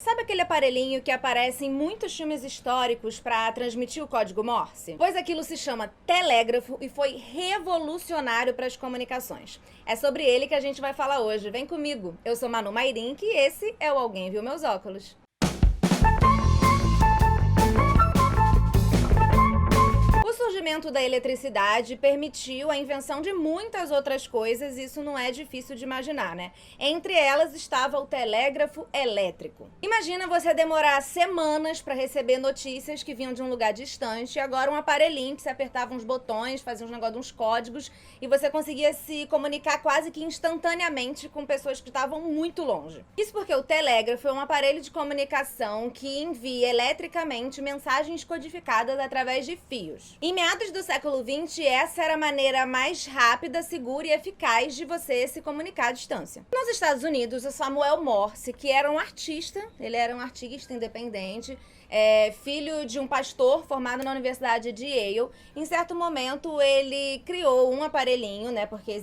Sabe aquele aparelhinho que aparece em muitos filmes históricos para transmitir o código Morse? Pois aquilo se chama telégrafo e foi revolucionário para as comunicações. É sobre ele que a gente vai falar hoje. Vem comigo. Eu sou Manu Mairink e esse é o Alguém Viu Meus Óculos. O surgimento da eletricidade permitiu a invenção de muitas outras coisas, isso não é difícil de imaginar, né? Entre elas estava o telégrafo elétrico. Imagina você demorar semanas para receber notícias que vinham de um lugar distante e agora um aparelhinho que você apertava uns botões, fazia uns negócios, uns códigos e você conseguia se comunicar quase que instantaneamente com pessoas que estavam muito longe. Isso porque o telégrafo é um aparelho de comunicação que envia eletricamente mensagens codificadas através de fios. Em meados do século XX, essa era a maneira mais rápida, segura e eficaz de você se comunicar à distância. Nos Estados Unidos, o Samuel Morse, que era um artista, ele era um artista independente, filho de um pastor formado na Universidade de Yale. Em certo momento, ele criou um aparelhinho, né, porque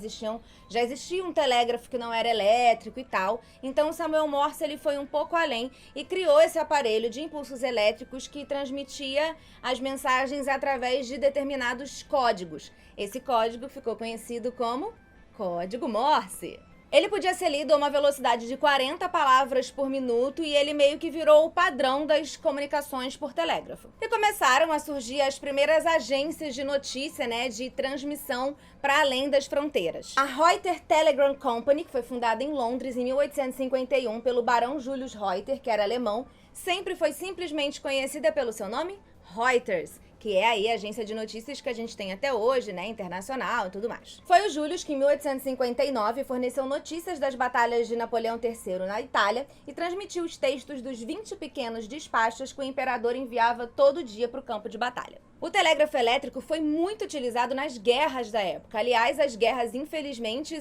já existia um telégrafo que não era elétrico e tal. Então, o Samuel Morse ele foi um pouco além e criou esse aparelho de impulsos elétricos que transmitia as mensagens através de determinados códigos. Esse código ficou conhecido como Código Morse. Ele podia ser lido a uma velocidade de 40 palavras por minuto e ele meio que virou o padrão das comunicações por telégrafo. E começaram a surgir as primeiras agências de notícia, né, de transmissão para além das fronteiras. A Reuter Telegram Company, que foi fundada em Londres em 1851 pelo barão Julius Reuter, que era alemão, sempre foi simplesmente conhecida pelo seu nome, Reuters, que é aí a agência de notícias que a gente tem até hoje, né, internacional e tudo mais. Foi o Julius que em 1859 forneceu notícias das batalhas de Napoleão III na Itália e transmitiu os textos dos 20 pequenos despachos que o imperador enviava todo dia para o campo de batalha. O telégrafo elétrico foi muito utilizado nas guerras da época. Aliás, as guerras, infelizmente,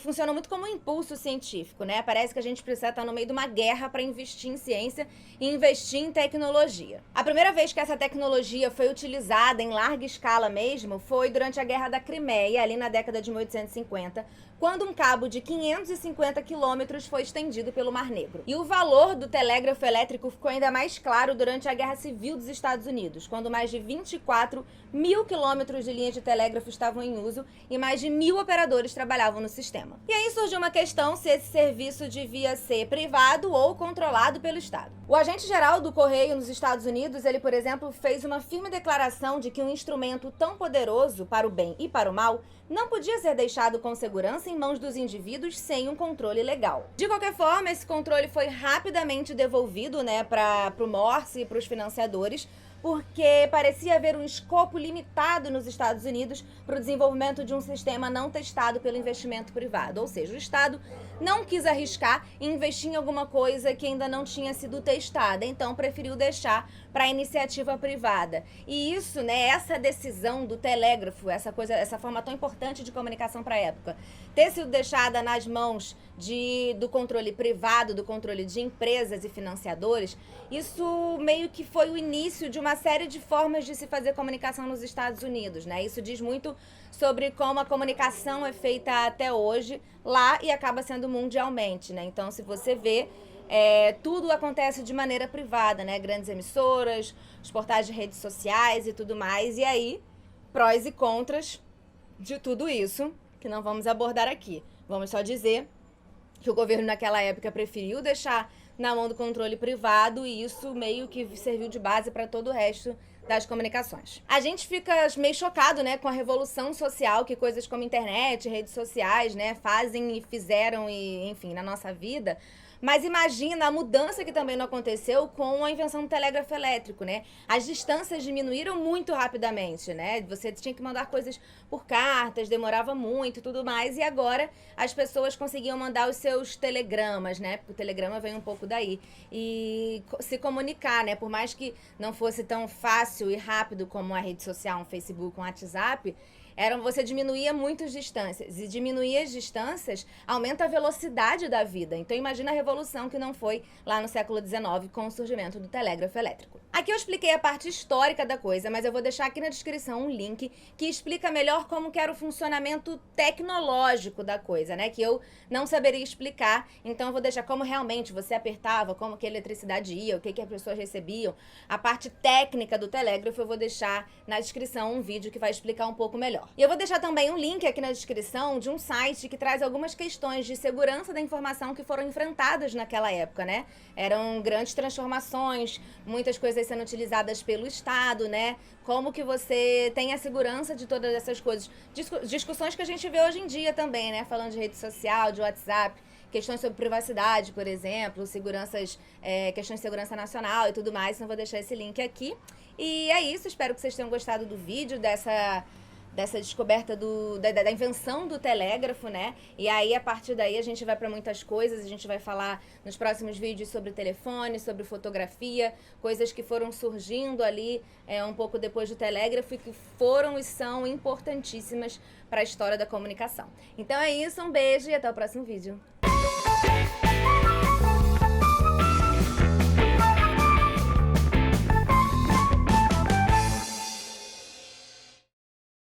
funcionam muito como um impulso científico, né? Parece que a gente precisa estar no meio de uma guerra para investir em ciência e investir em tecnologia. A primeira vez que essa tecnologia foi utilizada em larga escala mesmo foi durante a Guerra da Crimeia, ali na década de 1850, quando um cabo de 550 quilômetros foi estendido pelo Mar Negro. E o valor do telégrafo elétrico ficou ainda mais claro durante a Guerra Civil dos Estados Unidos, quando mais de 24 mil quilômetros de linha de telégrafo estavam em uso e mais de 1.000 operadores trabalhavam no sistema. E aí surgiu uma questão se esse serviço devia ser privado ou controlado pelo Estado. O agente-geral do Correio nos Estados Unidos, ele, por exemplo, fez uma firme declaração de que um instrumento tão poderoso para o bem e para o mal não podia ser deixado com segurança em mãos dos indivíduos sem um controle legal. De qualquer forma, esse controle foi rapidamente devolvido, né, para o Morse e para os financiadores, porque parecia haver um escopo limitado nos Estados Unidos para o desenvolvimento de um sistema não testado pelo investimento privado. Ou seja, o Estado não quis arriscar e investir em alguma coisa que ainda não tinha sido testada, então preferiu deixar para a iniciativa privada. E isso, né, essa decisão do telégrafo, essa forma tão importante de comunicação para a época, ter sido deixada nas mãos do controle privado, do controle de empresas e financiadores, isso meio que foi o início de uma série de formas de se fazer comunicação nos Estados Unidos, né? Isso diz muito sobre como a comunicação é feita até hoje lá e acaba sendo mundialmente, né? Então, se você vê, tudo acontece de maneira privada, né? Grandes emissoras, os portais de redes sociais e tudo mais. E aí, prós e contras de tudo isso, que não vamos abordar aqui. Vamos só dizer que o governo naquela época preferiu deixar na mão do controle privado e isso meio que serviu de base para todo o resto das comunicações. A gente fica meio chocado, né, com a revolução social que coisas como internet, redes sociais, né, fazem e fizeram e, enfim, na nossa vida. Mas imagina a mudança que também não aconteceu com a invenção do telégrafo elétrico, né? As distâncias diminuíram muito rapidamente, né? Você tinha que mandar coisas por cartas, demorava muito e tudo mais. E agora as pessoas conseguiam mandar os seus telegramas, né? Porque o telegrama vem um pouco daí. E se comunicar, né? Por mais que não fosse tão fácil e rápido como a rede social, um Facebook, um WhatsApp, Você diminuía muito as distâncias. E diminuir as distâncias aumenta a velocidade da vida. Então imagina a revolução que não foi lá no século XIX com o surgimento do telégrafo elétrico. Aqui eu expliquei a parte histórica da coisa, mas eu vou deixar aqui na descrição um link que explica melhor como que era o funcionamento tecnológico da coisa, né? Que eu não saberia explicar, então eu vou deixar como realmente você apertava, como que a eletricidade ia, o que as pessoas recebiam. A parte técnica do telégrafo eu vou deixar na descrição um vídeo que vai explicar um pouco melhor. E eu vou deixar também um link aqui na descrição de um site que traz algumas questões de segurança da informação que foram enfrentadas naquela época, né? Eram grandes transformações, muitas coisas sendo utilizadas pelo Estado, né? Como que você tem a segurança de todas essas coisas. Discussões que a gente vê hoje em dia também, né? Falando de rede social, de WhatsApp, questões sobre privacidade, por exemplo, questões de segurança nacional e tudo mais. Então, eu vou deixar esse link aqui. E é isso, espero que vocês tenham gostado do vídeo, dessa descoberta da invenção do telégrafo, né? E aí, a partir daí, a gente vai para muitas coisas. A gente vai falar nos próximos vídeos sobre telefone, sobre fotografia, coisas que foram surgindo ali um pouco depois do telégrafo e que foram e são importantíssimas para a história da comunicação. Então é isso, um beijo e até o próximo vídeo.